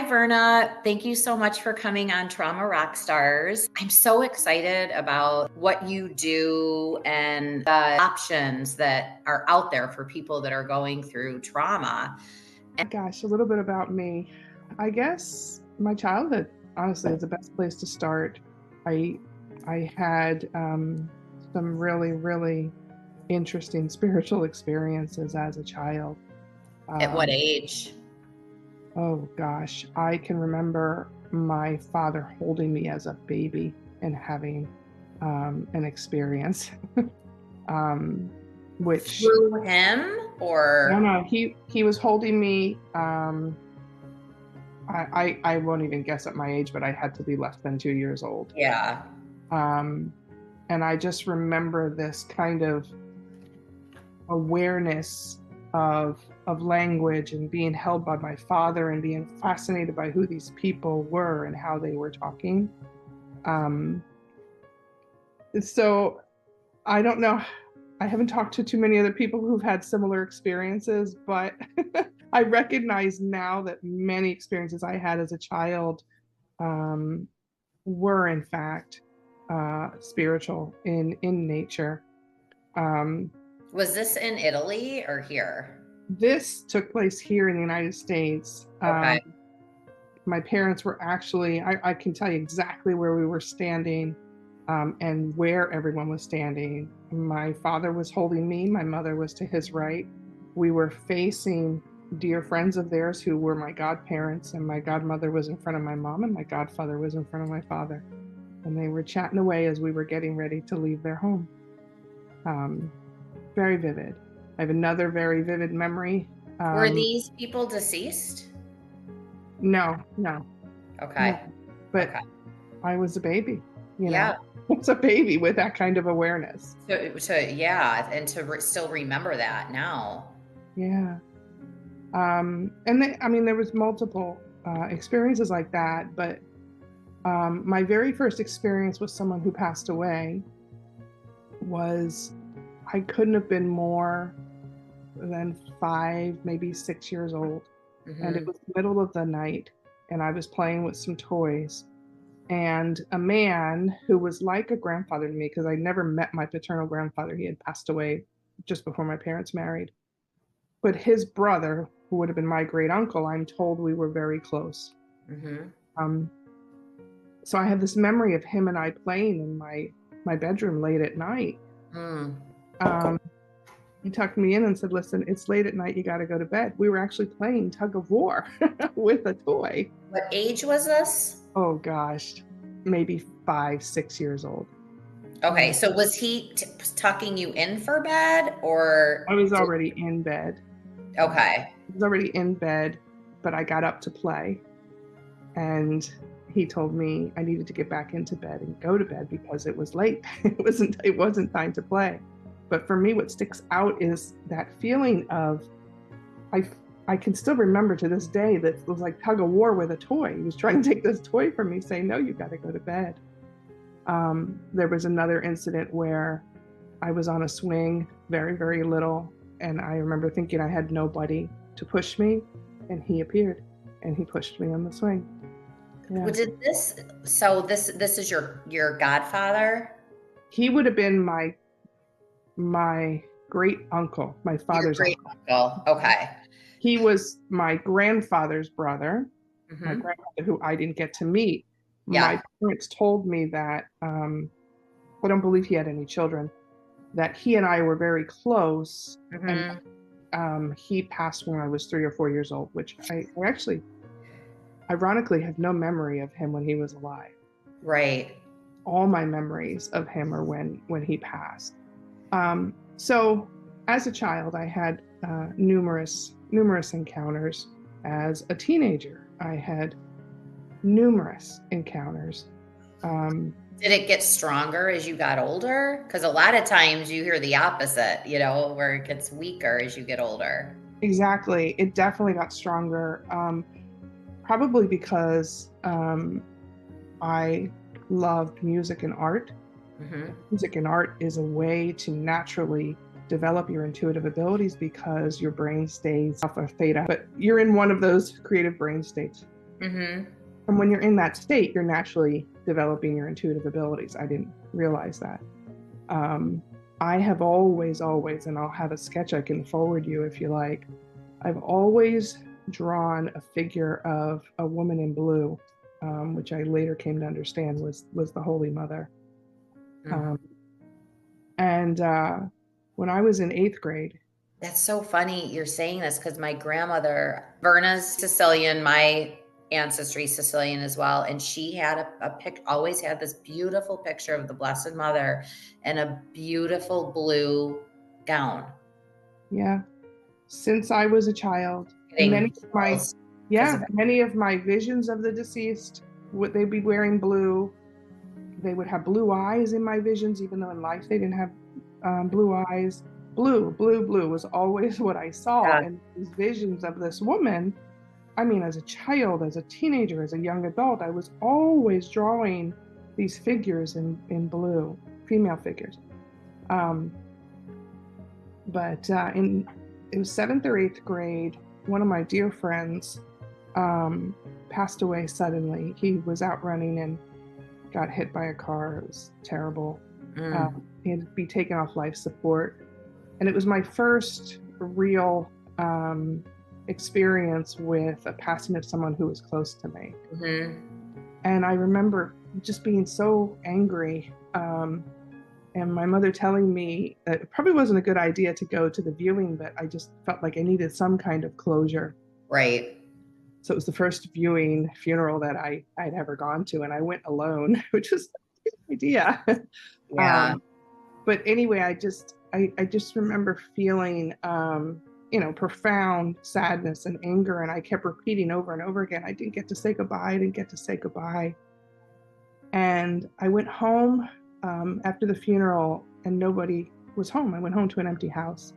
Verna. Thank you so much for coming on Trauma Rockstars. I'm so excited about what you do and the options that are out there for people that are going through trauma. Gosh, a little bit about me. I guess my childhood, honestly, is the best place to start. I had some really, really interesting spiritual experiences as a child. At what age? Oh gosh, I can remember my father holding me as a baby and having an experience, which Through him or? no, he was holding me. I won't even guess at my age, but I had to be less than 2 years old. Yeah. And I just remember this kind of awareness of language and being held by my father and being fascinated by who these people were and how they were talking. So I don't know. I haven't talked to too many other people who've had similar experiences, but I recognize now that many experiences I had as a child were in fact spiritual in nature. Was this in Italy or here? This took place here in the United States. Okay. My parents were actually, I can tell you exactly where we were standing and where everyone was standing. My father was holding me, my mother was to his right. We were facing dear friends of theirs who were my godparents, and my godmother was in front of my mom, and my godfather was in front of my father. And they were chatting away as we were getting ready to leave their home. Very vivid. I have another very vivid memory. Were these people deceased? No. Okay. No. But okay. I was a baby, you Yeah. know. It's a baby with that kind of awareness. Yeah, and to still remember that now. Yeah. And there was multiple experiences like that, but my very first experience with someone who passed away was, I couldn't have been more than 5, maybe 6 years old. Mm-hmm. And it was the middle of the night, and I was playing with some toys. And a man who was like a grandfather to me, because I never met my paternal grandfather, he had passed away just before my parents married. But his brother, who would have been my great uncle, I'm told we were very close. Mm-hmm. So I have this memory of him and I playing in my bedroom late at night. He tucked me in and said, "Listen, it's late at night. You got to go to bed." We were actually playing tug of war with a toy. What age was this? Oh gosh, maybe 5, 6 years old. Okay, so was he tucking you in for bed, or? I was already in bed. Okay. I was already in bed, but I got up to play. And he told me I needed to get back into bed and go to bed because it was late. It wasn't time to play. But for me, what sticks out is that feeling of, I can still remember to this day that it was like tug of war with a toy. He was trying to take this toy from me, saying, "No, you got to go to bed." There was another incident where I was on a swing, very, very little, and I remember thinking I had nobody to push me, and he appeared, and he pushed me on the swing. Yeah. Well, this is your godfather? He would have been my great uncle, my father's uncle. Okay. He was my grandfather's brother, Mm-hmm. my grandmother, who I didn't get to meet. Yeah. My parents told me that, I don't believe he had any children, that he and I were very close. Mm-hmm. And he passed when I was 3 or 4 years old, which I actually, ironically, have no memory of him when he was alive. Right. All my memories of him are when he passed. So as a child, I had numerous encounters. As a teenager, I had numerous encounters. Did it get stronger as you got older? Because a lot of times you hear the opposite, where it gets weaker as you get older. Exactly. It definitely got stronger. Probably because I loved music and art. Mm-hmm. Music and art is a way to naturally develop your intuitive abilities because your brain stays alpha theta, but you're in one of those creative brain states. Mm-hmm. And when you're in that state, you're naturally developing your intuitive abilities. I didn't realize that. Um, I have always, and I'll have a sketch I can forward you if you like. I've always drawn a figure of a woman in blue, which I later came to understand was the Holy Mother. Mm. Um, and when I was in 8th grade, That's so funny you're saying this because my grandmother, Verna's Sicilian, my ancestry Sicilian as well, and she had a pic, always had this beautiful picture of the Blessed Mother in a beautiful blue gown. yeah, since I was a child, Getting because of many of my visions of the deceased, would they be wearing blue? They would have blue eyes in my visions, even though in life they didn't have blue eyes. Blue was always what I saw. yeah. And these visions of this woman, I mean, as a child, as a teenager, as a young adult, I was always drawing these figures in blue, female figures. But it was 7th or 8th grade, one of my dear friends passed away suddenly. He was out running and got hit by a car. It was terrible. Mm. He had to be taken off life support. And it was my first real experience with a passing of someone who was close to me. Mm-hmm. And I remember just being so angry. And my mother telling me that it probably wasn't a good idea to go to the viewing, but I just felt like I needed some kind of closure. Right. So it was the first viewing funeral that I'd ever gone to, and I went alone, which was a good idea. Yeah. But anyway, I just remember feeling profound sadness and anger, and I kept repeating over and over again, I didn't get to say goodbye, I didn't get to say goodbye. And I went home after the funeral, and nobody was home. I went home to an empty house.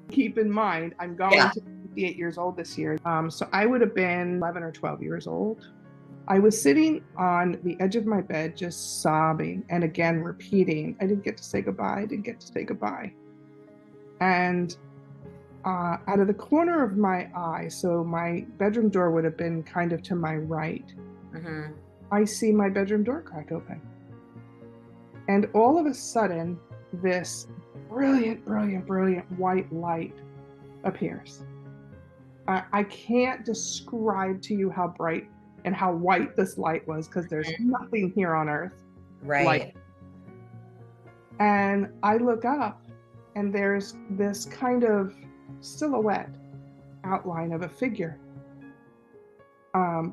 Keep in mind, I'm going to 58 years old this year. So I would have been 11 or 12 years old. I was sitting on the edge of my bed, just sobbing, and again repeating, I didn't get to say goodbye, I didn't get to say goodbye. And out of the corner of my eye, so my bedroom door would have been kind of to my right, Mm-hmm. I see my bedroom door crack open. And all of a sudden, this brilliant white light appears. I can't describe to you how bright and how white this light was, because there's nothing here on earth Right. like. And I look up, and there's this kind of silhouette outline of a figure.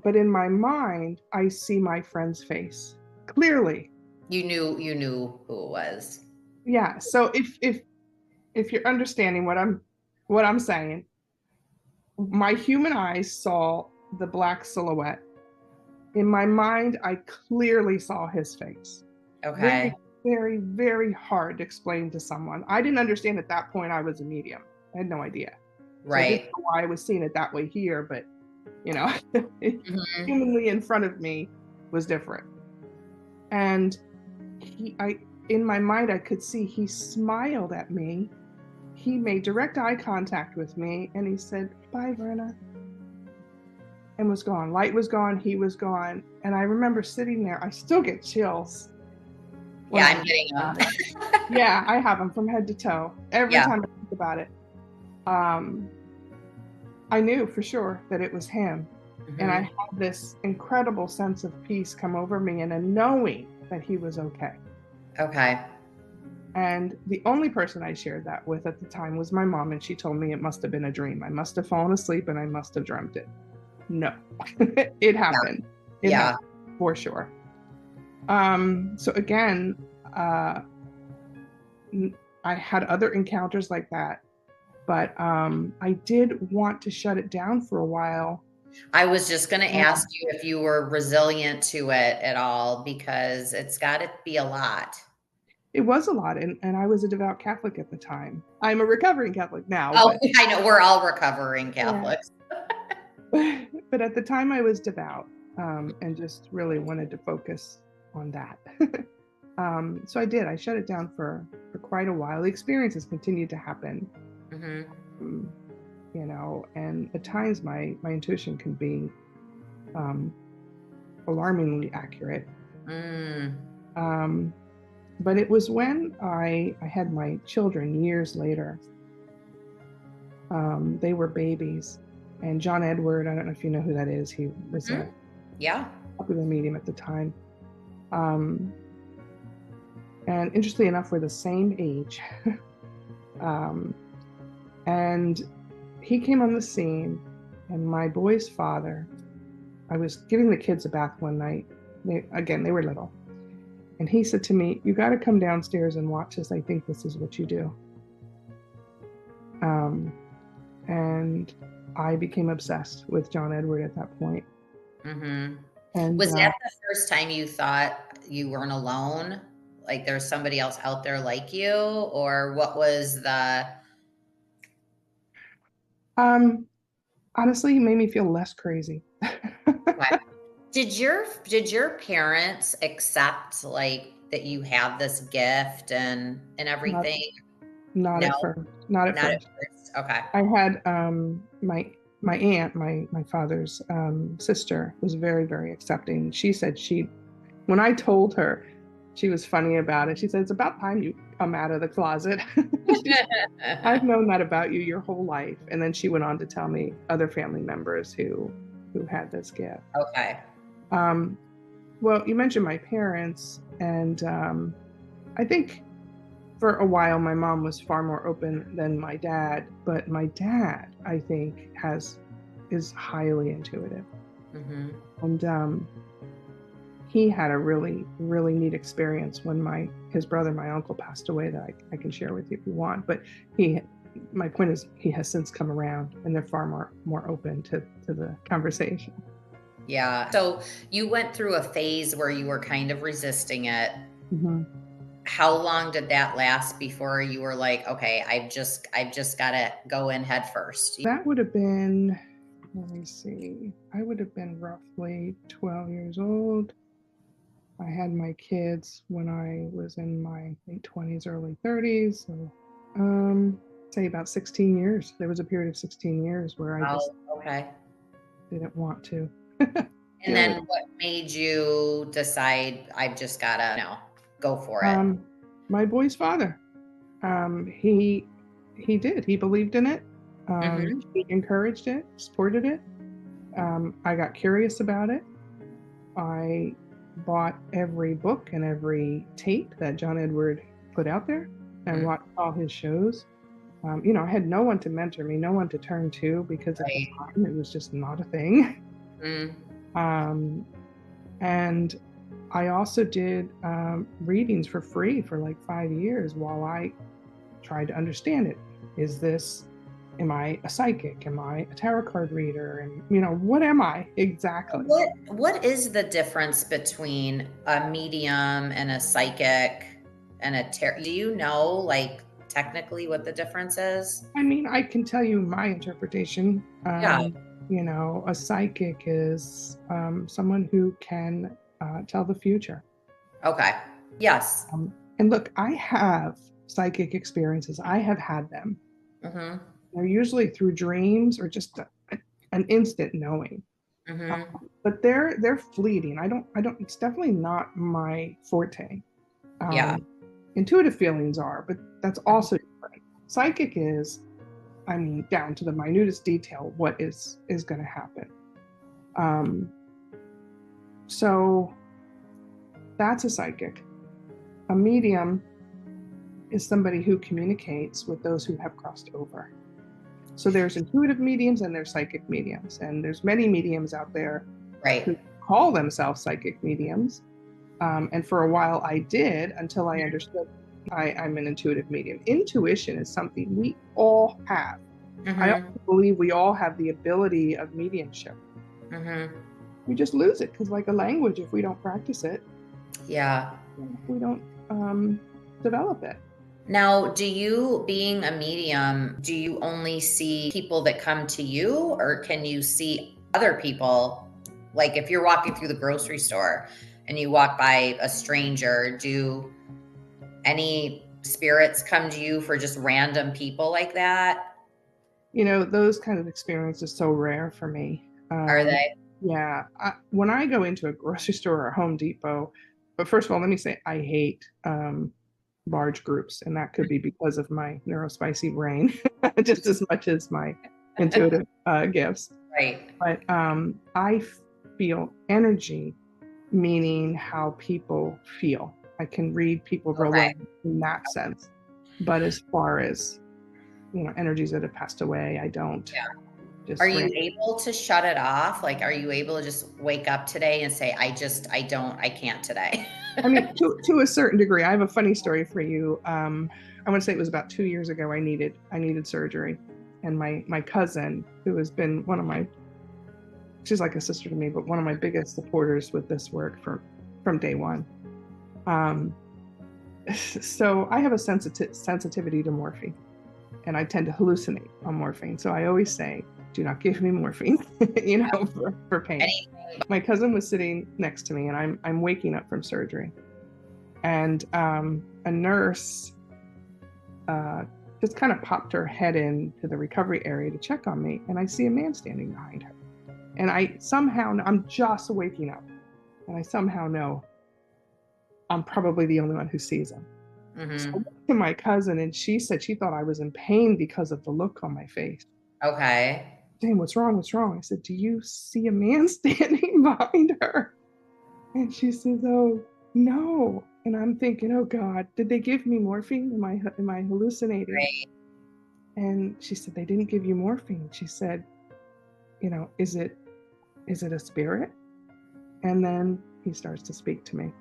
But in my mind, I see my friend's face clearly. You knew who it was. Yeah. So if you're understanding what I'm saying, my human eyes saw the black silhouette. In my mind, I clearly saw his face. Okay. Very, very hard to explain to someone. I didn't understand at that point I was a medium. I had no idea. So I didn't know why I was seeing it that way here, but Mm-hmm. humanly in front of me was different. And in my mind, I could see he smiled at me. He made direct eye contact with me, and he said, "Bye, Verna," and was gone. Light was gone. He was gone. And I remember sitting there. I still get chills. Yeah, I'm getting them. Yeah, I have them from head to toe. Every time I think about it. I knew for sure that it was him. Mm-hmm. And I had this incredible sense of peace come over me, and a knowing that he was okay. Okay. And the only person I shared that with at the time was my mom, and she told me it must have been a dream. I must have fallen asleep and I must have dreamt it. No, it happened. It happened for sure. So again, I had other encounters like that, but I did want to shut it down for a while. I was just going to ask you if you were resilient to it at all, because it's got to be a lot. It was a lot, and I was a devout Catholic at the time. I'm a recovering Catholic now. Oh, but, I know, we're all recovering Catholics. Yeah. But at the time I was devout, and just really wanted to focus on that. So I did. I shut it down for quite a while. The experiences continued to happen. Mm-hmm. And at times my intuition can be alarmingly accurate. Mm. But it was when I had my children years later. They were babies. And John Edward, I don't know if you know who that is. He was a Yeah. popular medium at the time. And interestingly enough, we're the same age. And he came on the scene, and my boy's father, I was giving the kids a bath one night. They were little. And he said to me, "You got to come downstairs and watch this. I think this is what you do." And I became obsessed with John Edward at that point. Mm-hmm. And Was that the first time you thought you weren't alone? Like there's somebody else out there like you? Or what was the... honestly, he made me feel less crazy. What? Did your parents accept like that you have this gift and Not, everything? not No, at first. Not at not at first. first. Okay. I had my aunt, my father's sister, was very, very accepting. She said when I told her, she was funny about it. She said, "It's about time you come out of the closet." "I've known that about you your whole life." And then she went on to tell me other family members who had this gift. Okay. Well, you mentioned my parents, and I think for a while my mom was far more open than my dad, but my dad, I think, is highly intuitive. Mm-hmm. And he had a really, really neat experience when his brother, my uncle, passed away that I can share with you if you want. But my point is, he has since come around, and they're far more open to the conversation. Yeah. So you went through a phase where you were kind of resisting it. Mm-hmm. How long did that last before you were like, okay, I've just got to go in head first? That would have been, let me see, I would have been roughly 12 years old. I had my kids when I was in my late 20s, early 30s. So, say about 16 years. There was a period of 16 years where I just Okay. didn't want to. And then what made you decide I've just got to, go for it? My boy's father, he did. He believed in it. Mm-hmm. He encouraged it, supported it. I got curious about it. I bought every book and every tape that John Edward put out there and watched all his shows. I had no one to mentor me, no one to turn to, because at the time it was just not a thing. And I also did readings for free for like 5 years while I tried to understand it. Am I a psychic? Am I a tarot card reader? And what am I exactly? What is the difference between a medium and a psychic and a tarot? Do you know, like, technically what the difference is? I mean, I can tell you my interpretation. Yeah. A psychic is someone who can tell the future. Okay. Yes. And look, I have psychic experiences. I have had them. Mm-hmm. They're usually through dreams or just an instant knowing. Mm-hmm. But they're fleeting. I don't. It's definitely not my forte. Yeah. Intuitive feelings are, but that's also different. Psychic is, I mean, down to the minutest detail, what is going to happen. So that's a psychic. A medium is somebody who communicates with those who have crossed over. So there's intuitive mediums and there's psychic mediums, and there's many mediums out there who call themselves psychic mediums. And for a while I did, until I understood I'm an intuitive medium. Intuition is something we all have. Mm-hmm. I also believe we all have the ability of mediumship. Mm-hmm. We just lose it because, like a language, if we don't practice it, we don't develop it. Now, being a medium, do you only see people that come to you, or can you see other people? Like if you're walking through the grocery store and you walk by a stranger, do any spirits come to you for just random people like that? Those kind of experiences are so rare for me. Are they? Yeah. When I go into a grocery store or a Home Depot, but first of all, let me say I hate large groups, and that could be because of my neurospicy brain, just as much as my intuitive gifts. Right. But I feel energy, meaning how people feel. I can read people real Okay. well in that sense. But as far as, energies that have passed away, I don't Are just you ran. able to shut it off? Like, are you able to just wake up today and say, I can't today? I mean, to a certain degree. I have a funny story for you. I want to say it was about 2 years ago. I needed surgery, and my cousin, who has been one of my, she's like a sister to me, but one of my biggest supporters with this work from day one. Um, so I have a sensitivity to morphine, and I tend to hallucinate on morphine. So I always say, do not give me morphine, for pain. Anything. My cousin was sitting next to me, and I'm waking up from surgery, and a nurse just kind of popped her head into the recovery area to check on me, and I see a man standing behind her, and I'm just waking up, and I somehow know I'm probably the only one who sees him. So I Mm-hmm. went to my cousin, and she said she thought I was in pain because of the look on my face. Okay. Jane, what's wrong? What's wrong? I said, do you see a man standing behind her? And she says, oh, no. And I'm thinking, oh God, did they give me morphine? Am I hallucinating? Right. And she said, they didn't give you morphine. She said, is it a spirit? And then he starts to speak to me.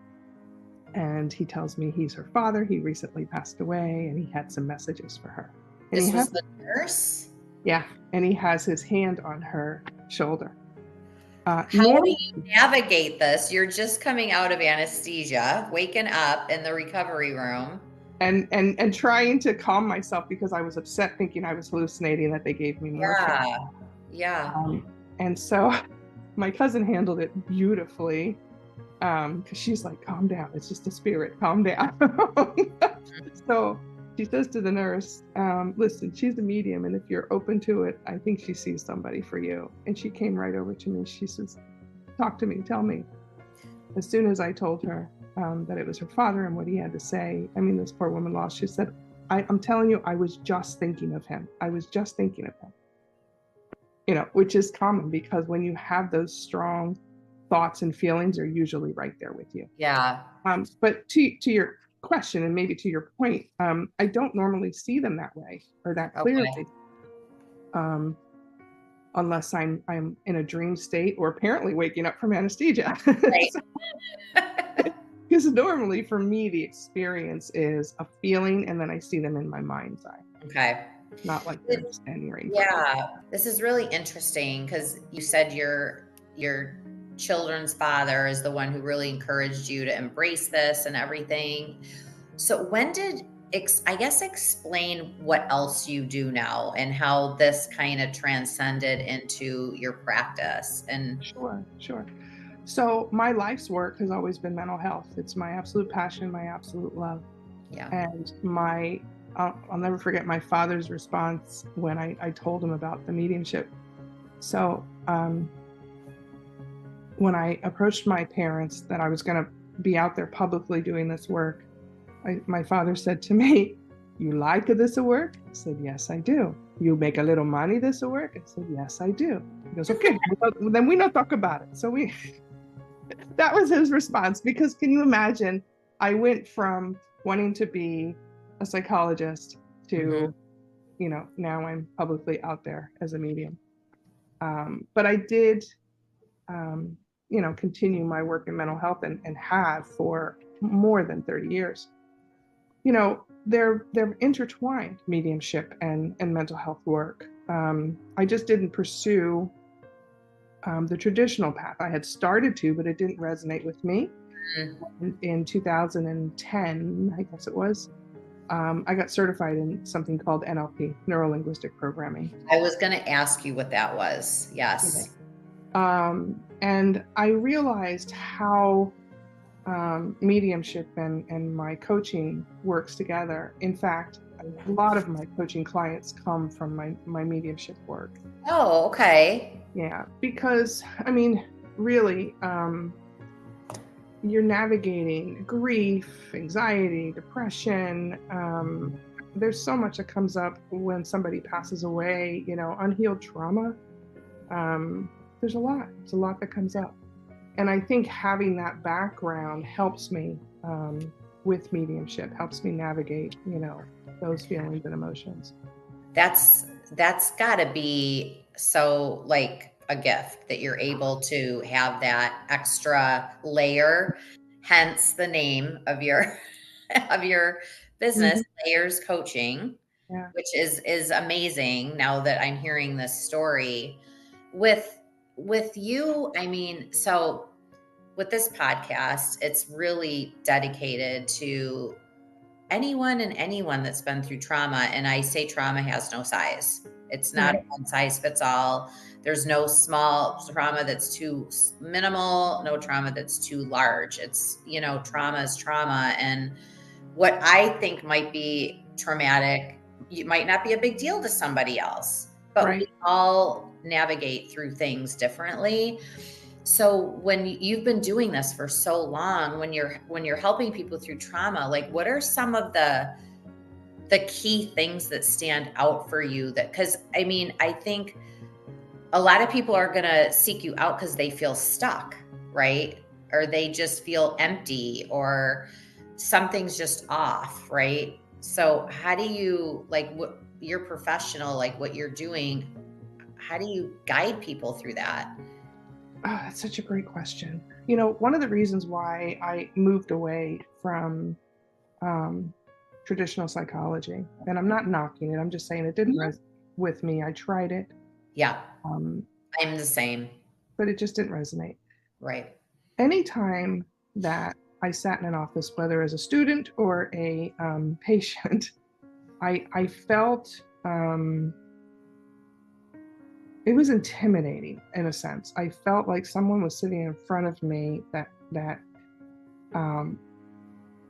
And he tells me he's her father. He recently passed away, and he had some messages for her. And This was the nurse? yeah, and he has his hand on her shoulder. How do you navigate this? You're just coming out of anesthesia, waking up in the recovery room. and trying to calm myself because I was upset, thinking I was hallucinating, that they gave me morphine. Yeah. Yeah. And so my cousin handled it beautifully, because she's like, calm down, it's just a spirit, calm down. So she says to the nurse, listen, she's a medium, and if you're open to it, I think she sees somebody for you. And she came right over to me. She says, talk to me, tell me. As soon as I told her that it was her father and what he had to say, I mean, this poor woman lost. She said, I'm telling you, I was just thinking of him. I was just thinking of him. Which is common, because when you have those strong thoughts and feelings, are usually right there with you. Yeah. But to your question, and maybe to your point, I don't normally see them that way or that clearly, Okay. unless I'm in a dream state, or apparently waking up from anesthesia. Right. Because normally for me, the experience is a feeling, and then I see them in my mind's eye, Okay. not like they're standing right in front of me. Yeah. This is really interesting because you said your children's father is the one who really encouraged you to embrace this and everything. So when did I guess explain what else you do now and how this kind of transcended into your practice and Sure. So my life's work has always been mental health. It's my absolute passion, my absolute love. yeah. And I'll never forget my father's response when I told him about the mediumship. So when I approached my parents that I was going to be out there publicly doing this work, my father said to me, you like this work? I said, yes, I do. You make a little money this work? I said, yes, I do. He goes, okay, then we not talk about it. So that was his response, because can you imagine, I went from wanting to be a psychologist to, now I'm publicly out there as a medium. But I did, continue my work in mental health, and have for more than 30 years. They're intertwined, mediumship and mental health work. I just didn't pursue the traditional path. I had started to, but it didn't resonate with me. In 2010, I guess it was, I got certified in something called NLP, neuro linguistic programming. I was going to ask you what that was. Yes. And I realized how mediumship and my coaching works together. In fact, A lot of my coaching clients come from my mediumship work. Oh, okay. Yeah, because I mean, really, you're navigating grief, anxiety, depression. There's so much that comes up when somebody passes away, unhealed trauma. There's a lot. It's a lot that comes up. And I think having that background helps me with mediumship, helps me navigate, those feelings and emotions. That's got to be so like a gift that you're able to have that extra layer, hence the name of your of your business, Layers Coaching, Yeah. which is amazing now that I'm hearing this story with you. I mean, so with this podcast, it's really dedicated to anyone that's been through trauma. And I say trauma has no size. It's not a one size fits all. There's no small trauma that's too minimal, no trauma that's too large. It's, trauma is trauma. And what I think might be traumatic, it might not be a big deal to somebody else, but we all navigate through things differently. So when you've been doing this for so long, when you're helping people through trauma, like what are some of the key things that stand out for you? That, because I mean, I think a lot of people are going to seek you out because they feel stuck, right? Or they just feel empty, or something's just off, right? So how do you, like, what you're professional, like what you're doing, how do you guide people through that? Oh, that's such a great question. One of the reasons why I moved away from traditional psychology, and I'm not knocking it, I'm just saying it didn't resonate with me. I tried it. Yeah. I'm the same. But it just didn't resonate. Right. Anytime that I sat in an office, whether as a student or a patient, I felt it was intimidating in a sense. I felt like someone was sitting in front of me that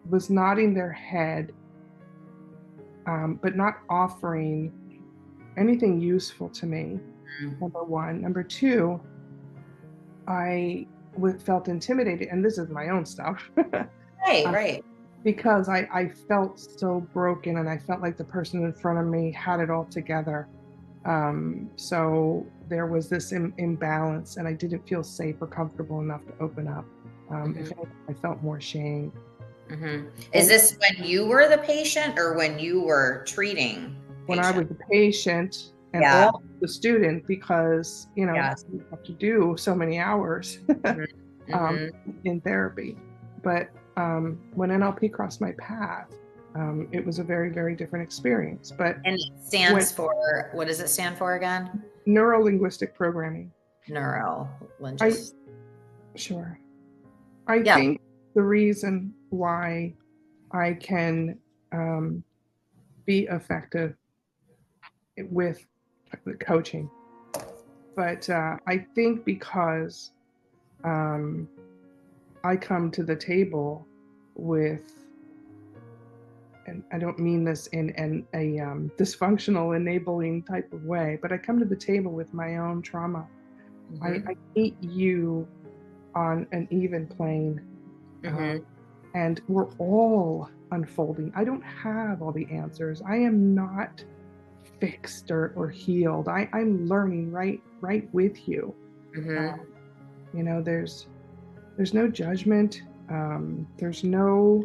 was nodding their head, but not offering anything useful to me. Number one. Number two, I felt intimidated, and this is my own stuff. Right. Because I felt so broken, and I felt like the person in front of me had it all together. So there was this imbalance, and I didn't feel safe or comfortable enough to open up. If anything, I felt more shame. Is this when you were the patient or when you were treating? When I was the patient and all the student, because, you have to do so many hours in therapy. But when NLP crossed my path, it was a very, very different experience. But and it stands for, what does it stand for again? Neuro-linguistic programming. Neuro-linguistic. Sure. I think the reason why I can be effective with the coaching, but I think because I come to the table with, and I don't mean this in a dysfunctional, enabling type of way, but I come to the table with my own trauma. I meet you on an even plane, and we're all unfolding. I don't have all the answers. I am not fixed or healed. I'm learning right with you. There's no judgment. There's no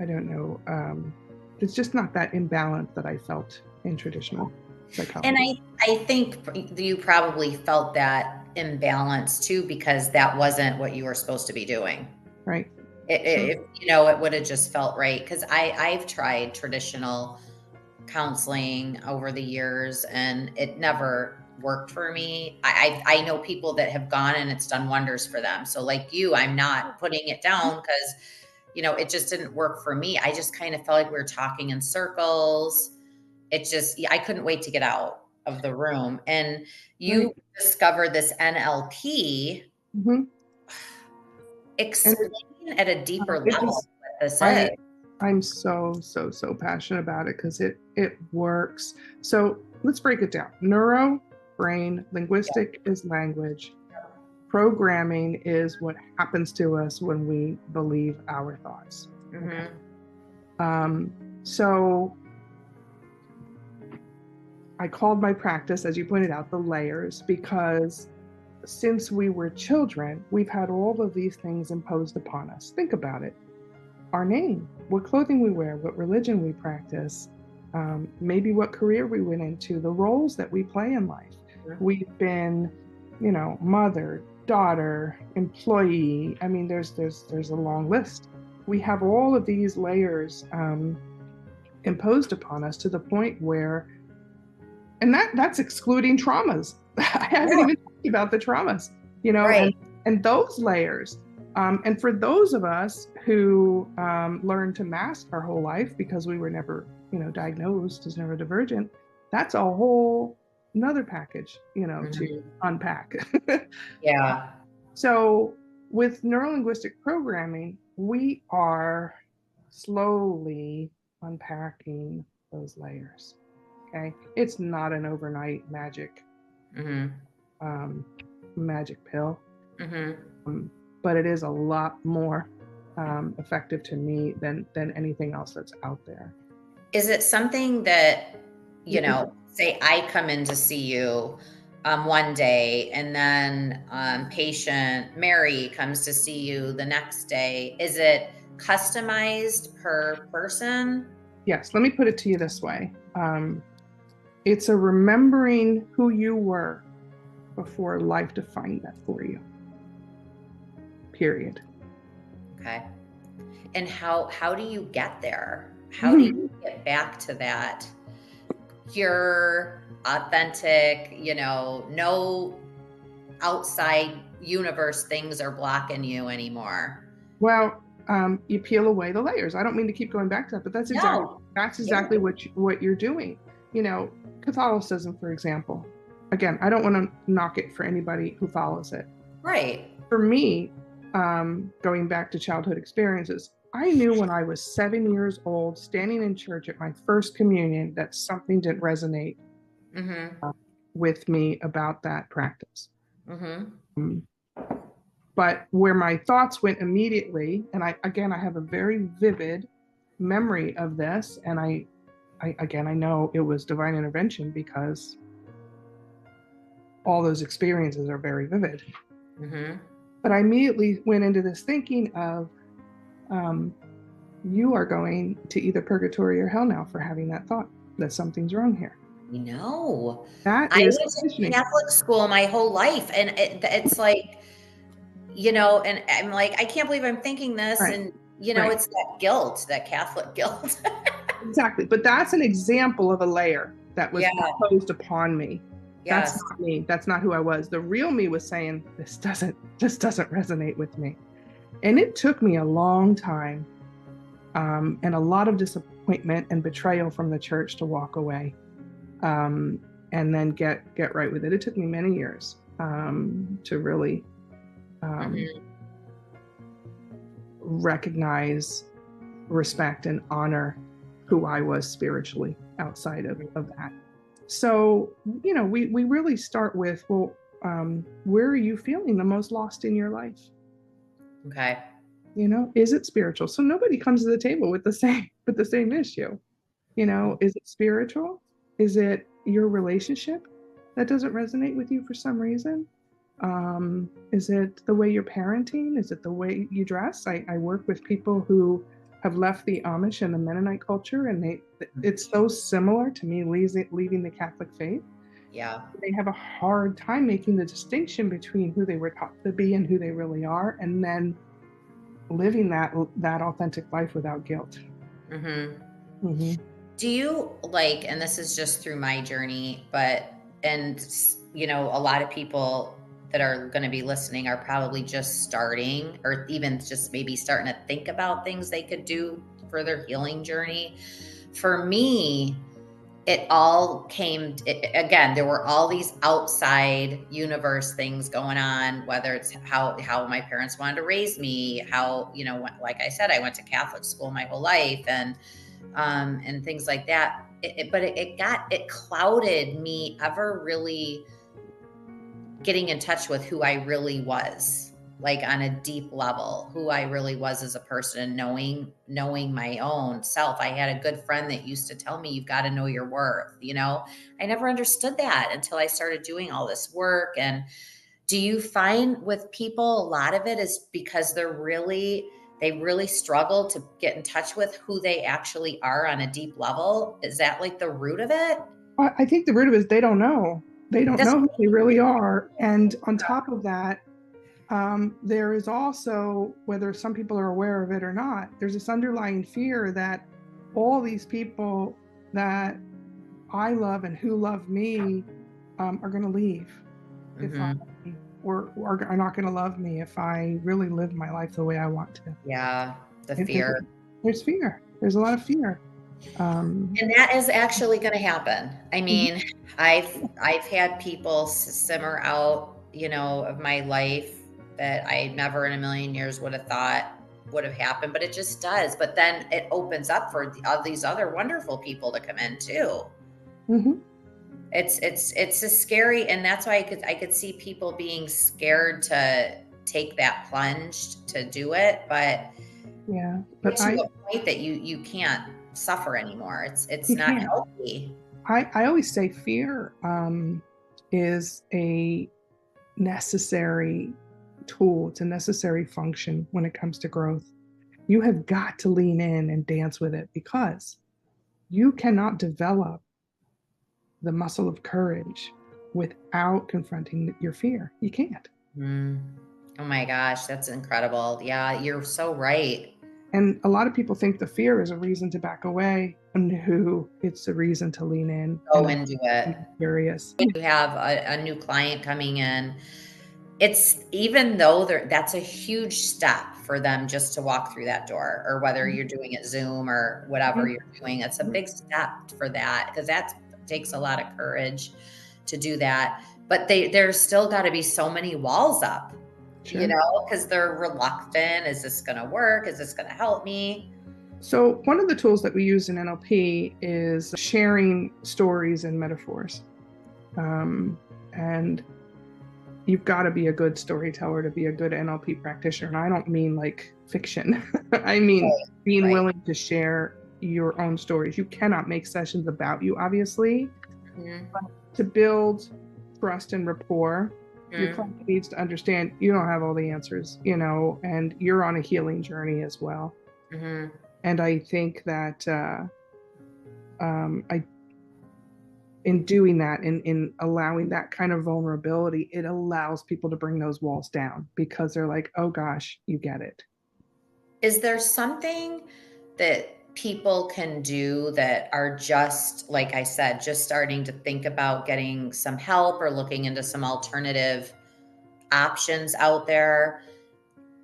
I don't know. It's just not that imbalance that I felt in traditional psychology. And I think you probably felt that imbalance too, because that wasn't what you were supposed to be doing. Right. It would have just felt right. Because I've tried traditional counseling over the years, and it never worked for me. I know people that have gone and it's done wonders for them. So like you, I'm not putting it down because it just didn't work for me. I just kind of felt like we were talking in circles. I couldn't wait to get out of the room. And you discovered this NLP. Explain at a deeper level That's I it. I'm so passionate about it because it works. So let's break it down. Neuro, brain, linguistic is language. Programming is what happens to us when we believe our thoughts. Okay. So I called my practice, as you pointed out, the layers, because since we were children, we've had all of these things imposed upon us. Think about it. Our name, what clothing we wear, what religion we practice, maybe what career we went into, the roles that we play in life. We've been, mother, daughter, employee. I mean, there's a long list. We have all of these layers imposed upon us to the point where, and that's excluding traumas. I haven't even talked about the traumas, Right. and those layers. And for those of us who learned to mask our whole life because we were never, diagnosed as neurodivergent, that's a whole another package, to unpack. Yeah. So with neurolinguistic programming, we are slowly unpacking those layers. Okay. It's not an overnight magic, magic pill. But it is a lot more effective to me than anything else that's out there. Is it something that, say I come in to see you one day and then patient Mary comes to see you the next day? Is it customized per person? Yes, let me put it to you this way. It's a remembering who you were before life defined that for you. Period. Okay. And how do you get there? How do you get back to that pure, authentic, no outside universe things are blocking you anymore? Well, you peel away the layers. I don't mean to keep going back to that, but that's exactly what you're doing. Catholicism, for example. Again, I don't want to knock it for anybody who follows it. Right. For me, going back to childhood experiences, I knew when I was 7 years old, standing in church at my first communion, that something didn't resonate with me about that practice. But where my thoughts went immediately, and I have a very vivid memory of this, and I know it was divine intervention because all those experiences are very vivid. But I immediately went into this thinking of, you are going to either purgatory or hell now for having that thought that something's wrong here. I was in Catholic school my whole life, and it's like, and I'm like, I can't believe I'm thinking this. Right. And, it's that guilt, that Catholic guilt. Exactly. But that's an example of a layer that was imposed upon me. Yes. That's not me. That's not who I was. The real me was saying, this doesn't resonate with me. And it took me a long time and a lot of disappointment and betrayal from the church to walk away and then get right with it. It took me many years to really recognize, respect, and honor who I was spiritually outside of that. So, we really start with, well, where are you feeling the most lost in your life? Okay. Is it spiritual? So nobody comes to the table with the same issue. Is it spiritual? Is it your relationship that doesn't resonate with you for some reason? Is it the way you're parenting? Is it the way you dress? I work with people who have left the Amish and the Mennonite culture, and it's so similar to me leaving the Catholic faith. Yeah. They have a hard time making the distinction between who they were taught to be and who they really are, and then living that authentic life without guilt. Do you and this is just through my journey, and a lot of people that are going to be listening are probably just starting, or even just maybe starting to think about things they could do for their healing journey. For me, it all came, again, there were all these outside universe things going on, whether it's how my parents wanted to raise me, how, you know, like I said, I went to Catholic school my whole life, and things like that. But it clouded me ever really getting in touch with who I really was, like on a deep level, who I really was as a person, and knowing my own self. I had a good friend that used to tell me, you've got to know your worth. You know, I never understood that until I started doing all this work. And do you find with people, a lot of it is because they really struggle to get in touch with who they actually are on a deep level? Is that like the root of it? I think the root of it is they don't know. They don't That's know who they really are. And on top of that, there is also, whether some people are aware of it or not, there's this underlying fear that all these people that I love and who love me are going to leave if I, or are not going to love me if I really live my life the way I want to. Yeah, the fear. There's fear. There's a lot of fear. And that is actually going to happen. I mean, I've had people simmer out, you know, of my life that I never in a million years would have thought would have happened, but it just does. But then it opens up for these other wonderful people to come in too. Mm-hmm. It's a scary, and that's why I could see people being scared to take that plunge to do it, but yeah, but to a point that you can't suffer anymore. It's not can't. healthy. I always say fear is a necessary tool. It's a necessary function when it comes to growth. You have got to lean in and dance with it, because you cannot develop the muscle of courage without confronting your fear. You can't. Oh my gosh, that's incredible. Yeah, you're so right. And a lot of people think the fear is a reason to back away. No, it's a reason to lean in. Go and into it. be curious. You have a new client coming in. It's, even though that's a huge step for them just to walk through that door, or whether you're doing it Zoom or whatever you're doing, it's a big step for that, because that takes a lot of courage to do that. But there's still got to be so many walls up, Sure. you know, because they're reluctant. Is this going to work? Is this going to help me? So one of the tools that we use in NLP is sharing stories and metaphors. And you've got to be a good storyteller to be a good NLP practitioner. And I don't mean like fiction. I mean being willing to share your own stories. You cannot make sessions about you, obviously. But to build trust and rapport, your client needs to understand you don't have all the answers, you know, and you're on a healing journey as well. And I think that in doing that, in allowing that kind of vulnerability, it allows people to bring those walls down, because they're like, oh gosh, you get it. Is there something that people can do that are just, like I said, just starting to think about getting some help or looking into some alternative options out there?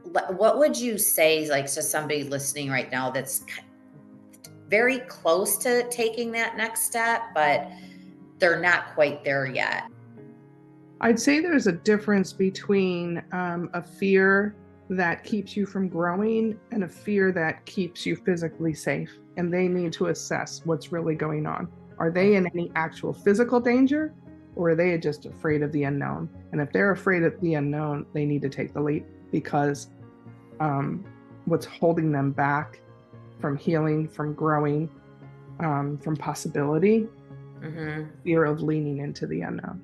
What would you say, like, to somebody listening right now that's very close to taking that next step, but they're not quite there yet? I'd say there's a difference between a fear that keeps you from growing and a fear that keeps you physically safe. And they need to assess what's really going on. Are they in any actual physical danger, or are they just afraid of the unknown? And if they're afraid of the unknown, they need to take the leap, because what's holding them back from healing, from growing, from possibility, fear of leaning into the unknown.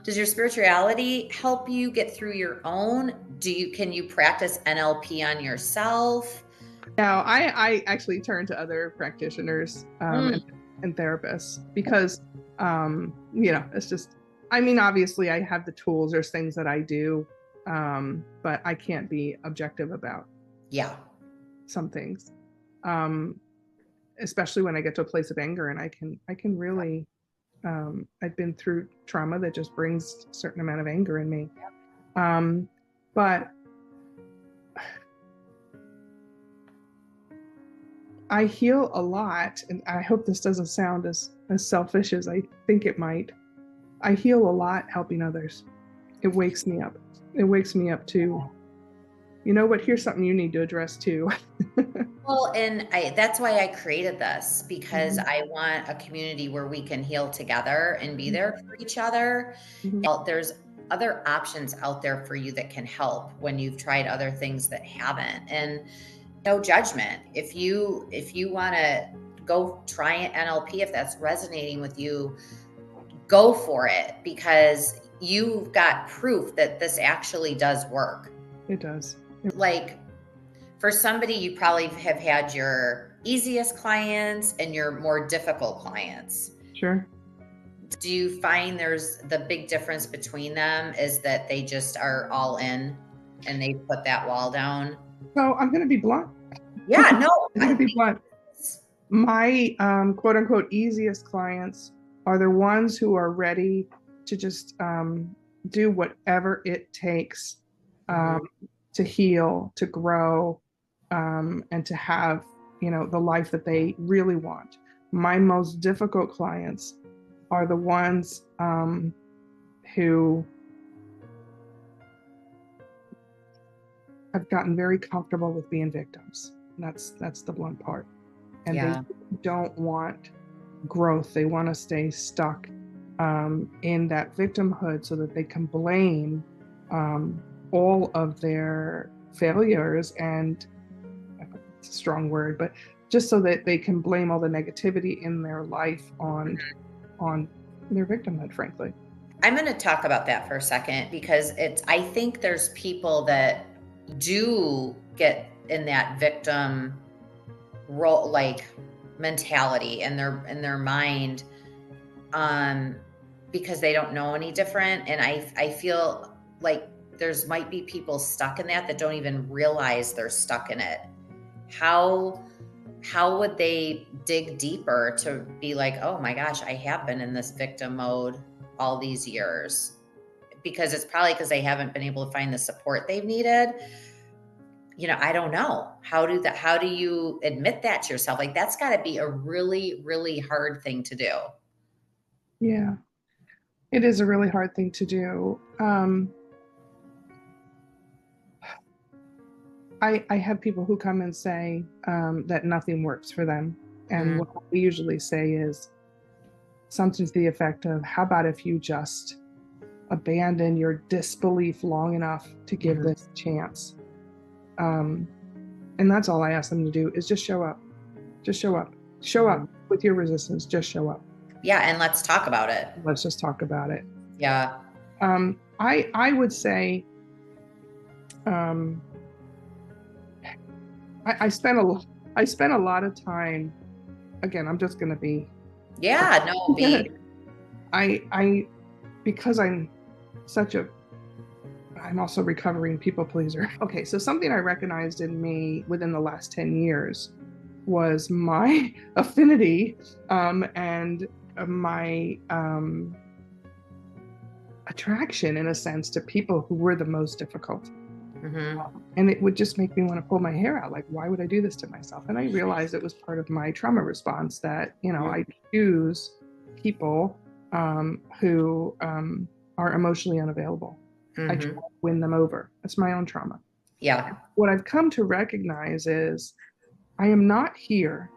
Does your spirituality help you get through your own? Can you practice NLP on yourself? Now, I actually turn to other practitioners and therapists, because, you know, it's just, I mean, obviously I have the tools, there's things that I do, but I can't be objective about some things, especially when I get to a place of anger, and I can really, I've been through trauma that just brings a certain amount of anger in me. But I heal a lot, and I hope this doesn't sound as selfish as I think it might. I heal a lot helping others. It wakes me up. It wakes me up to, you know what, here's something you need to address too. Well, and that's why I created this, because Mhm. I want a community where we can heal together and be there for each other. Mhm. Well, there's other options out there for you that can help when you've tried other things that haven't. And no judgment. If you want to go try it NLP, if that's resonating with you, go for it, because you've got proof that this actually does work. It does. Like, for somebody, you probably have had your easiest clients and your more difficult clients. Sure. Do you find there's the big difference between them is that they just are all in and they put that wall down? So I'm going to be blunt. Yeah, no, I'm going to be blunt. My quote unquote easiest clients are the ones who are ready to just do whatever it takes to heal, to grow, and to have, the life that they really want. My most difficult clients are the ones who have gotten very comfortable with being victims. That's the blunt part. And Yeah. they don't want growth. They want to stay stuck in that victimhood so that they can blame all of their failures, and it's a strong word, but just so that they can blame all the negativity in their life on their victimhood, frankly. I'm going to talk about that for a second, because I think there's people that do get in that victim role, like mentality in their mind, because they don't know any different. And I feel like there's might be people stuck in that don't even realize they're stuck in it. How would they dig deeper to be like, oh my gosh, I have been in this victim mode all these years? Because it's probably because they haven't been able to find the support they've needed. I don't know. How do you admit that to yourself? Like, that's got to be a really, really hard thing to do. Yeah, it is a really hard thing to do. I have people who come and say that nothing works for them. And what we usually say is something to the effect of, how about if you just abandon your disbelief long enough to give this a chance? And that's all I ask them to do, is just show up. Just show up. Show up with your resistance. Just show up. Yeah, and let's talk about it. Let's just talk about it. Yeah. I would say I spent a lot of time. Again, I'm just going to be. Yeah, no, I because I'm also a recovering people pleaser. Okay, so something I recognized in me within the last 10 years was my affinity and my attraction, in a sense, to people who were the most difficult. And it would just make me want to pull my hair out. Like, why would I do this to myself? And I realized it was part of my trauma response that, I choose people who are emotionally unavailable. I try to win them over. That's my own trauma. Yeah. What I've come to recognize is I am not here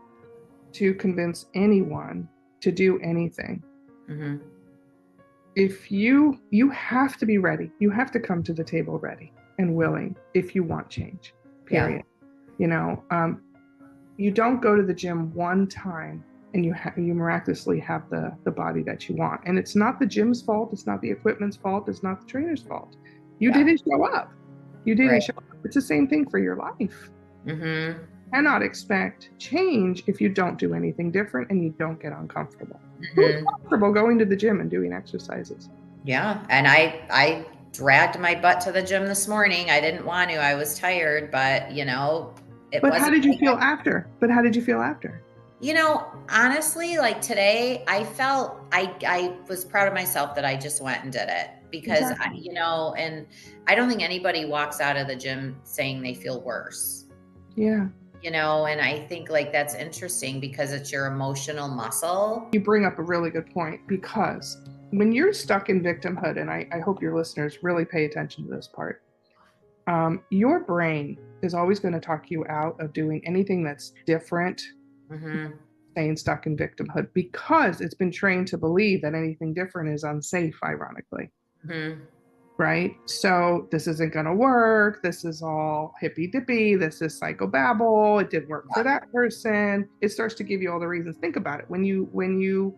to convince anyone to do anything. If you have to be ready, you have to come to the table ready and willing if you want change, period. Yeah. You don't go to the gym one time and you miraculously have the body that you want. And it's not the gym's fault. It's not the equipment's fault. It's not the trainer's fault. You didn't show up. You didn't show up. It's the same thing for your life. Cannot expect change if you don't do anything different and you don't get uncomfortable. Who's comfortable going to the gym and doing exercises? Yeah. And I dragged my butt to the gym this morning. I didn't want to. I was tired, but But how did you feel after? Honestly, like today, I felt I was proud of myself that I just went and did it, because and I don't think anybody walks out of the gym saying they feel worse. Yeah. And I think like that's interesting because it's your emotional muscle. You bring up a really good point, because when you're stuck in victimhood, and I hope your listeners really pay attention to this part, your brain is always going to talk you out of doing anything that's different, staying stuck in victimhood, because it's been trained to believe that anything different is unsafe, ironically. Right? So this isn't going to work. This is all hippy dippy. This is psychobabble. It didn't work for that person. It starts to give you all the reasons. Think about it. When you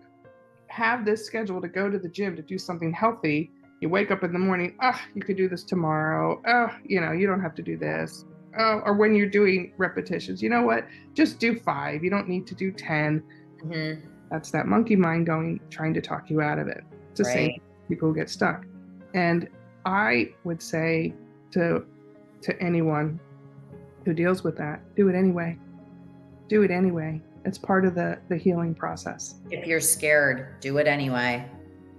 have this schedule to go to the gym to do something healthy, you wake up in the morning, you could do this tomorrow. You don't have to do this. Or when you're doing repetitions, you know what? Just do 5. You don't need to do 10. That's that monkey mind trying to talk you out of it. It's the same people who get stuck. And I would say to anyone who deals with that, do it anyway. Do it anyway. It's part of the healing process. If you're scared, do it anyway.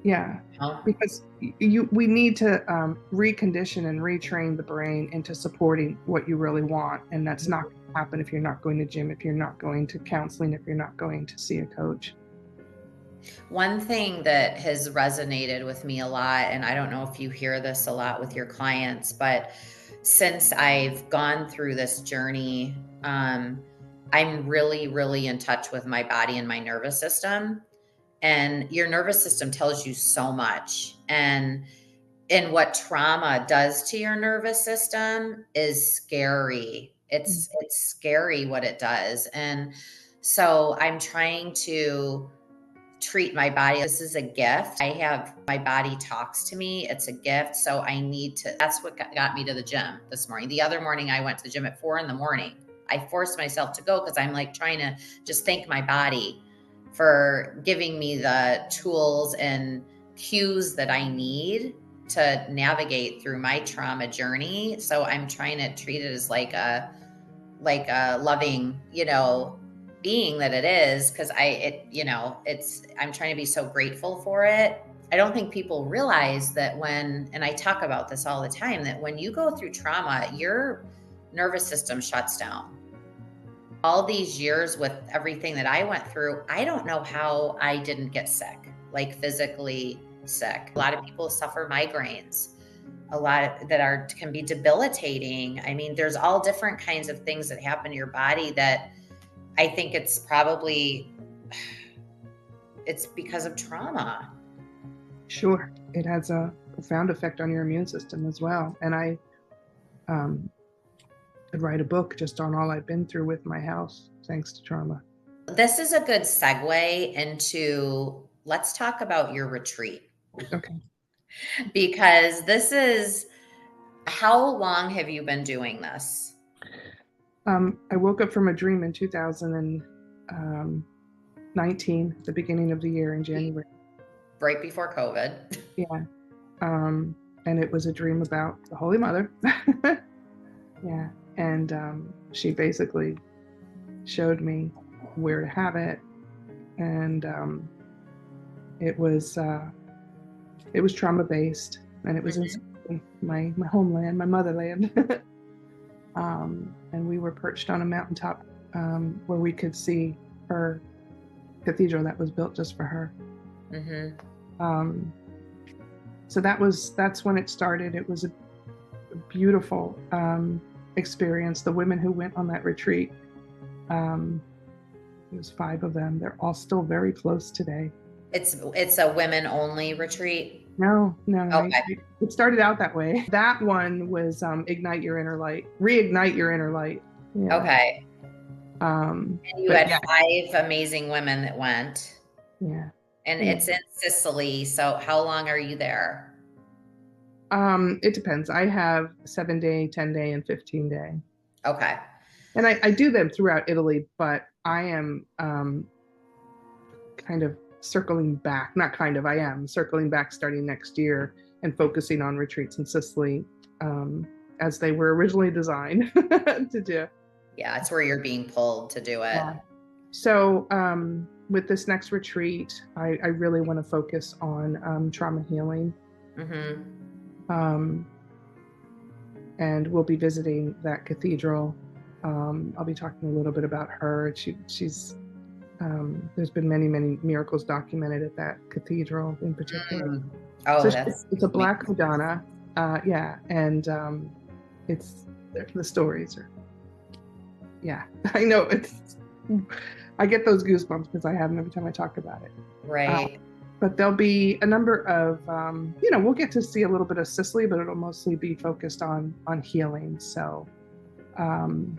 Yeah, because we need to recondition and retrain the brain into supporting what you really want. And that's not going to happen if you're not going to gym, if you're not going to counseling, if you're not going to see a coach. One thing that has resonated with me a lot, and I don't know if you hear this a lot with your clients, but since I've gone through this journey, I'm really, really in touch with my body and my nervous system. And your nervous system tells you so much. And what trauma does to your nervous system is scary. It's scary what it does. And so I'm trying to treat my body. This is a gift. My body talks to me. It's a gift. So that's what got me to the gym this morning. The other morning I went to the gym at 4 a.m. I forced myself to go because I'm like trying to just thank my body for giving me the tools and cues that I need to navigate through my trauma journey. So I'm trying to treat it as like a loving, being that it is, because I'm trying to be so grateful for it. I don't think people realize that and I talk about this all the time, that when you go through trauma, your nervous system shuts down. All these years with everything that I went through, I don't know how I didn't get sick, like physically sick. A lot of people suffer migraines, that can be debilitating. I mean, there's all different kinds of things that happen to your body that I think it's because of trauma. Sure. It has a profound effect on your immune system as well. And I could write a book just on all I've been through with my house, thanks to trauma. This is a good segue into, let's talk about your retreat. Okay. Because how long have you been doing this? I woke up from a dream in 2019, the beginning of the year in January. Right before COVID. Yeah. And it was a dream about the Holy Mother. Yeah. And she basically showed me where to have it. And it was trauma-based, and it was in my homeland, my motherland. And we were perched on a mountaintop where we could see her cathedral that was built just for her. So that's when it started. It was a beautiful experience. The women who went on that retreat, it was 5 of them. They're all still very close today. It's a women only retreat? No. Okay. It started out that way. That one was reignite your inner light. Yeah. Okay. And you had 5 amazing women that went. Yeah. And it's in Sicily. So how long are you there? It depends. I have 7-day, 10-day, and 15-day. Okay. And I do them throughout Italy, but I am kind of circling back. I am circling back starting next year and focusing on retreats in Sicily as they were originally designed to do. Yeah, it's where you're being pulled to do it. Yeah. So with this next retreat, I really want to focus on trauma healing. Mm-hmm. And we'll be visiting that cathedral I'll be talking a little bit about her. She's there's been many, many miracles documented at that cathedral in particular. Mm. So Oh, that's it's a Black Madonna. Yeah. And it's, the stories are, yeah, I know I get those goosebumps because I have them every time I talk about it. right. But there'll be a number of, we'll get to see a little bit of Sicily, but it'll mostly be focused on healing. So an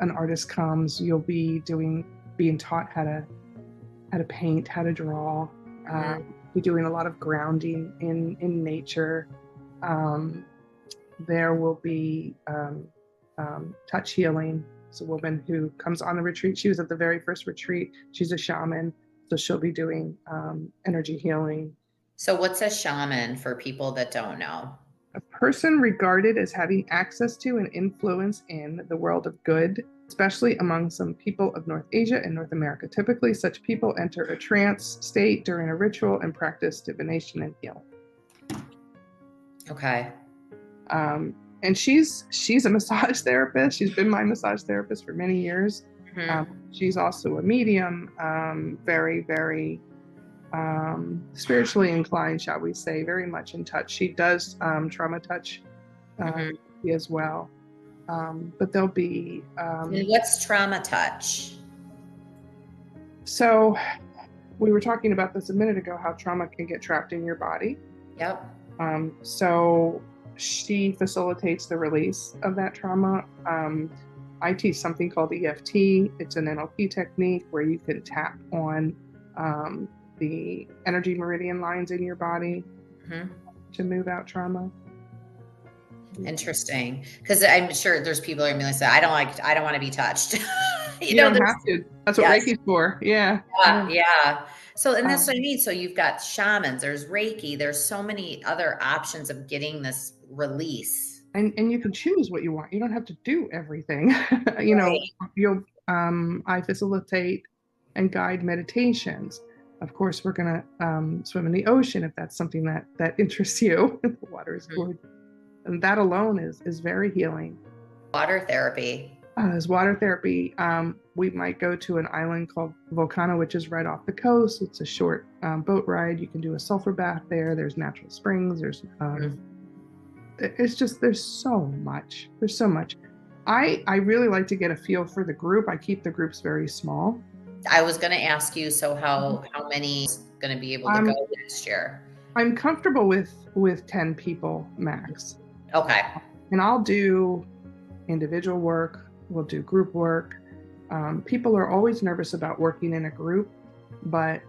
artist comes, you'll be being taught how to paint, how to draw. Be doing a lot of grounding in nature. There will be touch healing. It's a woman who comes on the retreat. She was at the very first retreat. She's a shaman, so she'll be doing energy healing. So what's a shaman for people that don't know? A person regarded as having access to and influence in the world of good, especially among some people of North Asia and North America. Typically, such people enter a trance state during a ritual and practice divination and healing. Okay. And she's a massage therapist. She's been my massage therapist for many years. She's also a medium, very, very spiritually inclined, shall we say, very much in touch. She does trauma touch as well. But there'll be... and what's trauma touch? So we were talking about this a minute ago, how trauma can get trapped in your body. Yep. So she facilitates the release of that trauma. I teach something called EFT. It's an NLP technique where you can tap on the energy meridian lines in your body to move out trauma. Interesting, because I'm sure there's people who are like, I don't want to be touched. you don't have to. That's what Reiki's for. Yeah. So, and that's what I mean. So you've got shamans, there's Reiki, there's so many other options of getting this release. And you can choose what you want. You don't have to do everything. I facilitate and guide meditations. Of course, we're gonna swim in the ocean if that's something that interests you. The water is good. And that alone is very healing. Water therapy. There's water therapy. We might go to an island called Volcano, which is right off the coast. It's a short boat ride. You can do a sulfur bath there. There's natural springs. There's it's just, there's so much. There's so much. I really like to get a feel for the group. I keep the groups very small. I was going to ask you, so how many is going to be able to go next year? I'm comfortable with 10 people max. Okay. And I'll do individual work. We'll do group work. People are always nervous about working in a group, but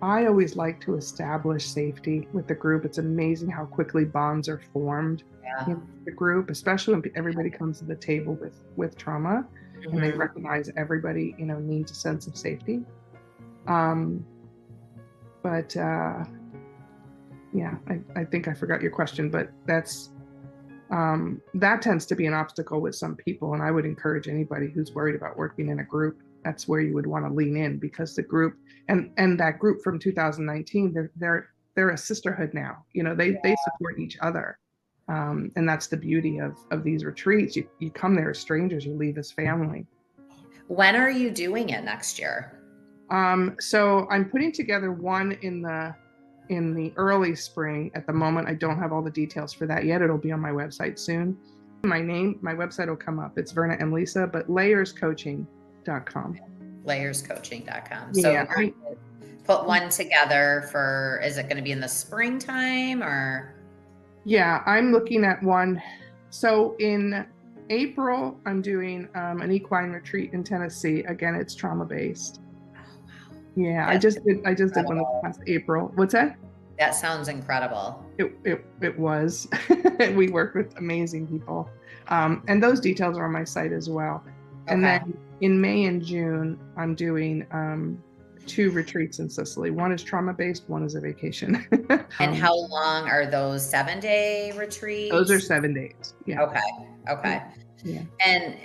I always like to establish safety with the group. It's amazing how quickly bonds are formed in the group, especially when everybody comes to the table with trauma and they recognize everybody, needs a sense of safety. I think I forgot your question, but that's that tends to be an obstacle with some people. And I would encourage anybody who's worried about working in a group, that's where you would want to lean in, because the group and that group from 2019, they're a sisterhood now. They support each other. And that's the beauty of these retreats. You come there as strangers, you leave as family. When are you doing it next year? So I'm putting together one in the early spring. At the moment, I don't have all the details for that yet. It'll be on my website soon. My website will come up. It's Verna and Lisa, but layerscoaching.com. Layerscoaching.com. So put one together for, is it going to be in the springtime or? Yeah, I'm looking at one. So in April, I'm doing an equine retreat in Tennessee. Again, it's trauma-based. Yeah, I just did one last April. What's that? That sounds incredible. It was. We worked with amazing people. And those details are on my site as well. Okay. And then in May and June, I'm doing 2 retreats in Sicily. One is trauma-based, one is a vacation. And how long are those 7-day retreats? Those are 7 days. Yeah. Okay. Yeah. And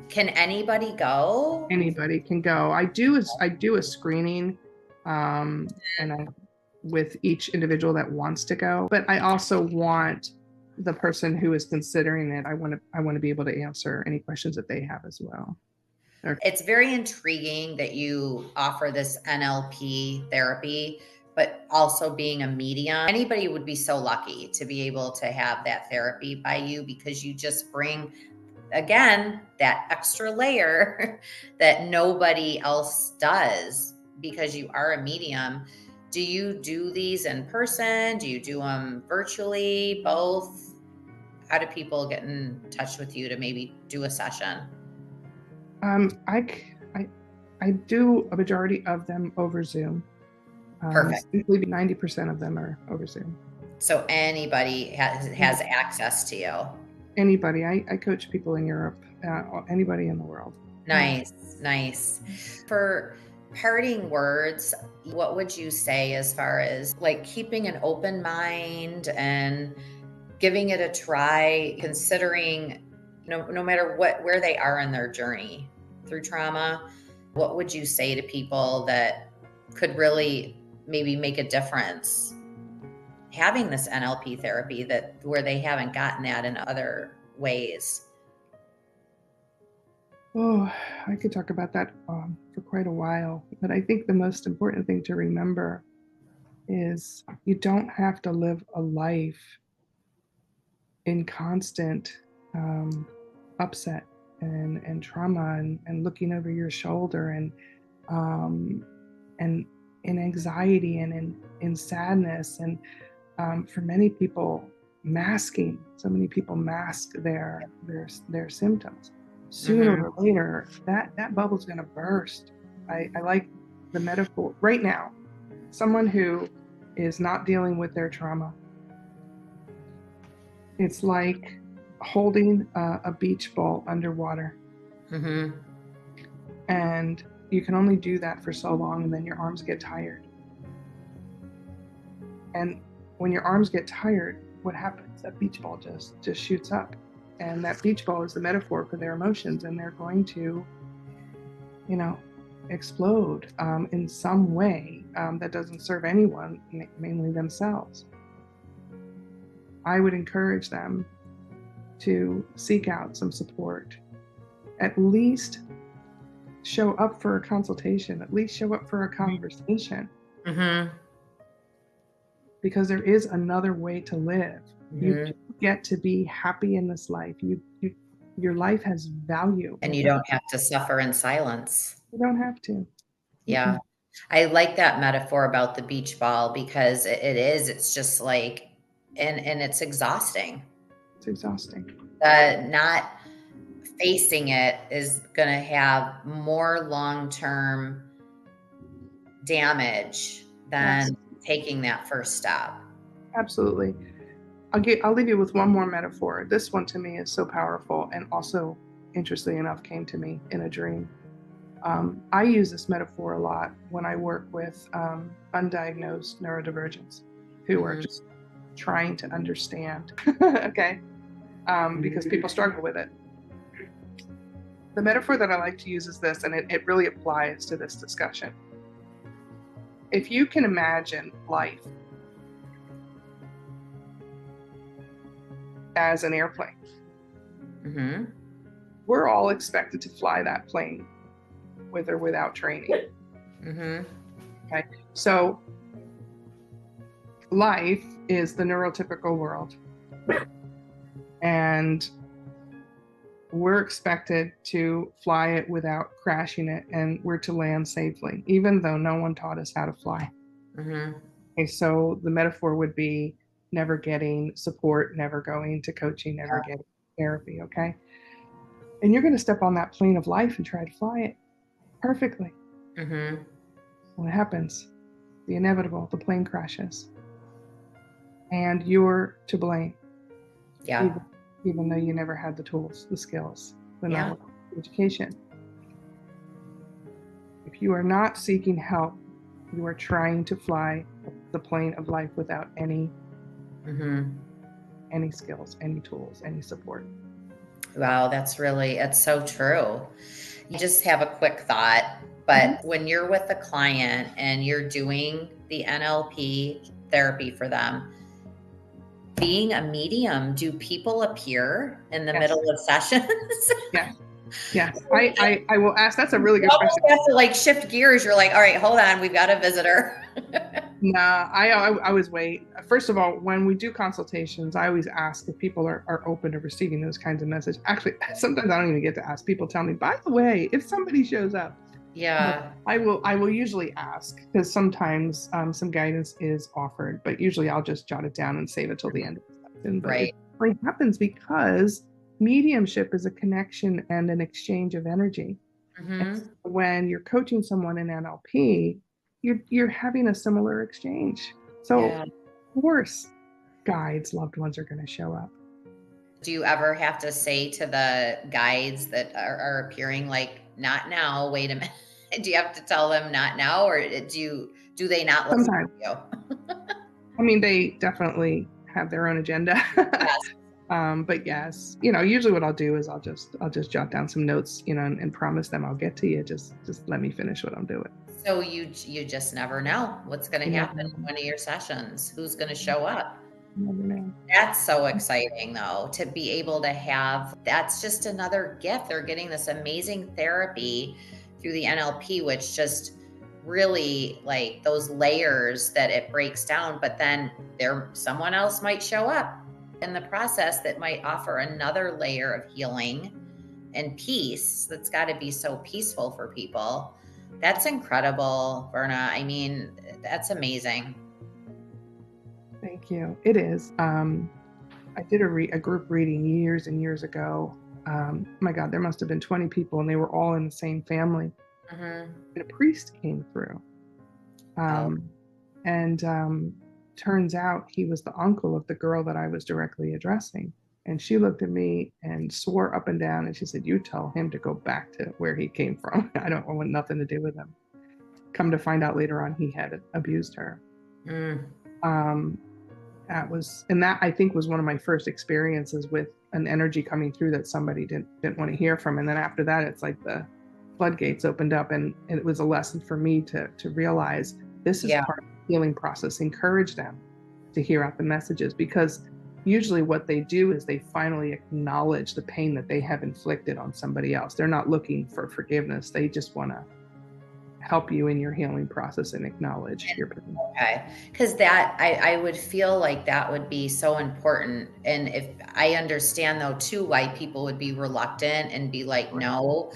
can anybody go? Anybody can go. I do a screening with each individual that wants to go. But I also want the person who is considering it, I want to be able to answer any questions that they have as well. It's very intriguing that you offer this NLP therapy, but also being a medium. Anybody would be so lucky to be able to have that therapy by you, because you just bring, again, that extra layer that nobody else does, because you are a medium. Do you do these in person? Do you do them virtually? Both? How do people get in touch with you to maybe do a session? I do a majority of them over Zoom. Perfect. Maybe 90% of them are over Zoom. So anybody has access to you. Anybody. I coach people in Europe, anybody in the world. Nice, nice. For parting words, what would you say as far as like keeping an open mind and giving it a try, considering no matter where they are in their journey through trauma? What would you say to people that could really maybe make a difference having this NLP therapy, that where they haven't gotten that in other ways? Oh, I could talk about that for quite a while, but I think the most important thing to remember is you don't have to live a life in constant upset and trauma and looking over your shoulder and in anxiety and in sadness. And for many people, masking. So many people mask their symptoms. Sooner or later, that bubble's going to burst. I like the metaphor right now. Someone who is not dealing with their trauma, it's like holding a beach ball underwater. And you can only do that for so long, and then your arms get tired. And when your arms get tired, what happens? That beach ball just shoots up. And that beach ball is the metaphor for their emotions, and they're going to, explode in some way that doesn't serve anyone, mainly themselves. I would encourage them to seek out some support. At least show up for a consultation. At least show up for a conversation. Because there is another way to live. You get to be happy in this life. Your life has value. And you don't have to suffer in silence. You don't have to. Yeah. I like that metaphor about the beach ball, because it's just like, and it's exhausting. It's exhausting. Not facing it is going to have more long-term damage than taking that first step. Absolutely. I'll leave you with one more metaphor. This one to me is so powerful, and also, interestingly enough, came to me in a dream. I use this metaphor a lot when I work with undiagnosed neurodivergents who are just trying to understand, okay? Because people struggle with it. The metaphor that I like to use is this, and it really applies to this discussion. If you can imagine life as an airplane, we're all expected to fly that plane with or without training. Okay, so life is the neurotypical world, and we're expected to fly it without crashing it, and we're to land safely, even though no one taught us how to fly. Okay, so the metaphor would be never getting support, never going to coaching, never getting therapy, okay? And you're going to step on that plane of life and try to fly it perfectly. What happens? The inevitable, the plane crashes. And you're to blame. Yeah. Even though you never had the tools, the skills, the knowledge, the education. If you are not seeking help, you are trying to fly the plane of life without any skills, any tools, any support. Wow, it's so true. You just have a quick thought, but when you're with a client and you're doing the NLP therapy for them, Being a medium, do people appear in the Yes. middle of sessions? Yes. Yes. I will ask. That's a really good You question. almost have to like shift gears. You're like, all right, hold on, we've got a visitor. Nah, I always wait. First of all, when we do consultations, I always ask if people are open to receiving those kinds of messages. Actually, sometimes I don't even get to ask. People tell me, by the way, if somebody shows up, Yeah. I will usually ask, because sometimes some guidance is offered, but usually I'll just jot it down and save it till the end of the session. But Right. it only happens because mediumship is a connection and an exchange of energy. And so when you're coaching someone in NLP, you're having a similar exchange. So Yeah. of course, guides, loved ones are going to show up. Do you ever have to say to the guides that are appearing, like, not now, wait a minute? Do you have to tell them not now, or do they not listen Sometimes, to you? I mean, they definitely have their own agenda. Yes. But yes, usually what I'll do is I'll just jot down some notes, and promise them I'll get to you. Just let me finish what I'm doing. So you just never know what's going to You happen never in know. one of your sessions. Who's going to show up? You never know. That's so exciting, though, to be able to have. That's just another gift. They're getting this amazing therapy through the NLP, which just really, like, those layers that it breaks down. But then someone else might show up in the process that might offer another layer of healing and peace. That's got to be so peaceful for people. That's incredible, Verna. I mean, that's amazing. Thank you. It is. I did a group reading years and years ago. My God, there must have been 20 people, and they were all in the same family. Mm-hmm. And a priest came through. And turns out he was the uncle of the girl that I was directly addressing. And she looked at me and swore up and down, and she said, "You tell him to go back to where he came from. I don't want nothing to do with him." Come to find out later on, he had abused her. That I think was one of my first experiences with an energy coming through that somebody didn't want to hear from. And then after that, it's like the floodgates opened up, and it was a lesson for me to realize this is part of the healing process. Encourage them to hear out the messages, because usually what they do is they finally acknowledge the pain that they have inflicted on somebody else. They're not looking for forgiveness. They just want to help you in your healing process and acknowledge your pain. Okay. Because that, I would feel like that would be so important. And if I understand, though, too, why people would be reluctant and be like, no,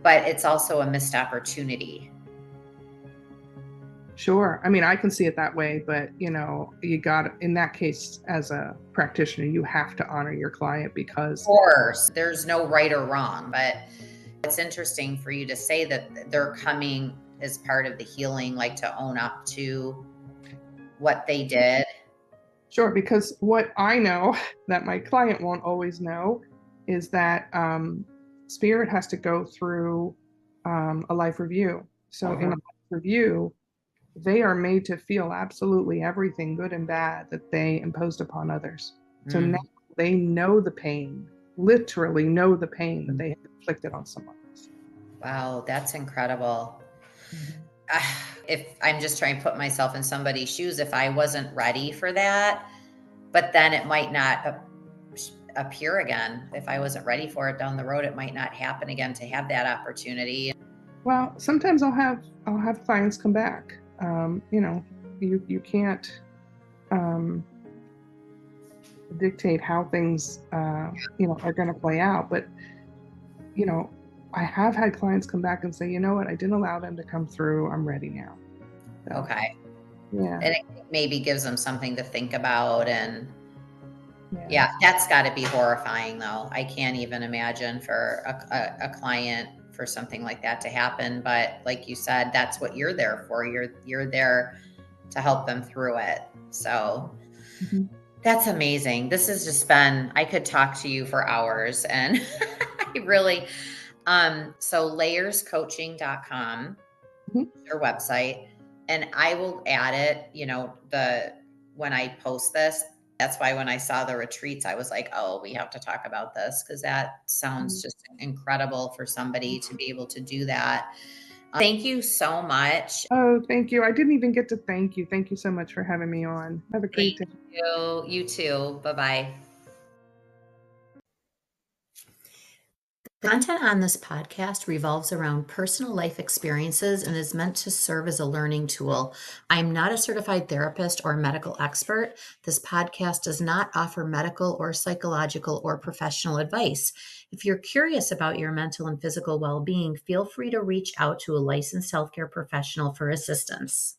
but it's also a missed opportunity. Sure. I mean, I can see it that way, but you got, in that case, as a practitioner, you have to honor your client, because of course, there's no right or wrong, but it's interesting for you to say that they're coming as part of the healing, like to own up to what they did. Sure, because what I know that my client won't always know is that spirit has to go through a life review. So in a life review, they are made to feel absolutely everything, good and bad, that they imposed upon others. So now they know the pain, literally know the pain that they have inflicted on someone else. Wow, that's incredible. If I'm just trying to put myself in somebody's shoes, if I wasn't ready for that, but then it might not appear again. If I wasn't ready for it down the road, it might not happen again to have that opportunity. Well, sometimes I'll have clients come back. You can't dictate how things are going to play out, but I have had clients come back and say, you know what, I didn't allow them to come through. I'm ready now. So, okay. Yeah. And it maybe gives them something to think about. And yeah, that's got to be horrifying, though. I can't even imagine for a client for something like that to happen. But like you said, that's what you're there for. You're there to help them through it. So that's amazing. This has just been, I could talk to you for hours, and I really, so layerscoaching.com, your website, and I will add it, when I post this. That's why when I saw the retreats, I was like, oh, we have to talk about this, because that sounds just incredible for somebody to be able to do that. Thank you so much. Oh, thank you. I didn't even get to thank you. Thank you so much for having me on. Have a great Thank day. you. You too. Bye bye. Content on this podcast revolves around personal life experiences and is meant to serve as a learning tool. I am not a certified therapist or medical expert. This podcast does not offer medical or psychological or professional advice. If you're curious about your mental and physical well being, feel free to reach out to a licensed healthcare professional for assistance.